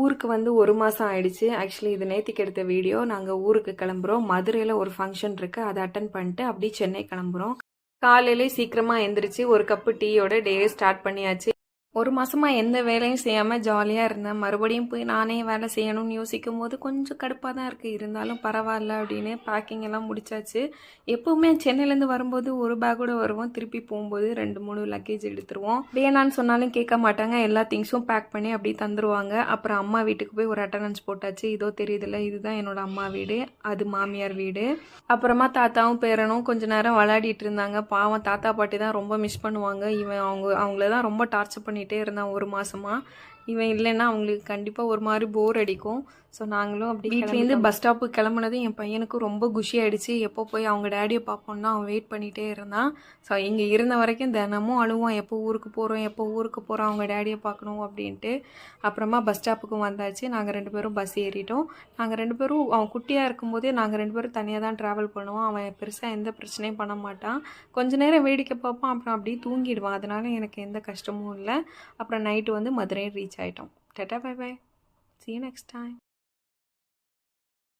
ஊருக்கு வந்து 1 மாதம் ஆயிடுச்சு. ஆக்சுவலி இது நேத்திக்கு எடுத்த வீடியோ. நாங்கள் ஊருக்கு கிளம்புறோம். மதுரையில் ஒரு ஃபங்க்ஷன் இருக்குது, அதை அட்டன் பண்ணிட்டு அப்படியே சென்னை கிளம்புறோம். காலையிலே சீக்கிரமாக எந்திரிச்சு ஒரு கப்பு டீயோட டே ஸ்டார்ட் பண்ணியாச்சு. 1 மாசமா எந்த வேலையும் செய்யாமல் ஜாலியாக இருந்தேன். மறுபடியும் போய் நானே வேலை செய்யணும்னு யோசிக்கும் போது கொஞ்சம் கடுப்பாக தான் இருக்குது. இருந்தாலும் பரவாயில்ல அப்படின்னு பேக்கிங் எல்லாம் முடிச்சாச்சு. எப்போவுமே சென்னையிலேருந்து வரும்போது ஒரு பேக்கோட வருவோம், திருப்பி போகும்போது 2-3 லக்கேஜ் எடுத்துருவோம். வேணான்னு சொன்னாலும் கேட்க மாட்டாங்க, எல்லா திங்ஸும் பேக் பண்ணி அப்படியே தந்துருவாங்க. அப்புறம் அம்மா வீட்டுக்கு போய் ஒரு அட்டண்டன்ஸ் போட்டாச்சு. இதோ தெரியுதுல்ல, இதுதான் என்னோட அம்மா வீடு, அது மாமியார் வீடு. அப்புறமா தாத்தாவும் பேரனும் கொஞ்ச நேரம் விளையாடிட்டு இருந்தாங்க. பாவம் தாத்தா பாட்டி தான் ரொம்ப மிஸ் பண்ணுவாங்க. இவன் அவங்கள தான் ரொம்ப டார்ச்சர் பண்ணிகிட்டே இருந்தான் 1 மாதமாக. இவன் இல்லைன்னா அவங்களுக்கு கண்டிப்பாக ஒரு மாதிரி போர் அடிக்கும். ஸோ நாங்களும் அப்படி வீட்லேருந்து பஸ் ஸ்டாப்புக்கு கிளம்புனது என் பையனுக்கு ரொம்ப குஷி ஆகிடுச்சு. எப்போ போய் அவங்க டேடியை பார்ப்போம்னா அவன் வெயிட் பண்ணிகிட்டே இருந்தான். ஸோ இங்கே இருந்த வரைக்கும் தினமும் அழுவான், எப்போ ஊருக்கு போகிறோம் அவங்க டேடியை பார்க்கணும் அப்படின்ட்டு. அப்புறமா பஸ் ஸ்டாப்புக்கும் வந்தாச்சு. நாங்கள் 2 பேரும் பஸ் ஏறிட்டோம். நாங்கள் 2 பேரும் அவன் குட்டியாக இருக்கும்போதே நாங்கள் 2 பேரும் தனியாக தான் ட்ராவல் பண்ணுவோம். அவன் பெருசாக எந்த பிரச்சனையும் பண்ண மாட்டான். கொஞ்ச நேரம் வேடிக்கை பார்ப்பான், அப்புறம் அப்படியே தூங்கிடுவான். அதனால எனக்கு எந்த கஷ்டமும் இல்லை. அப்புறம் நைட்டு வந்து மதுரை ரீச் ஆகிட்டோம். Tata bye bye, see you next time.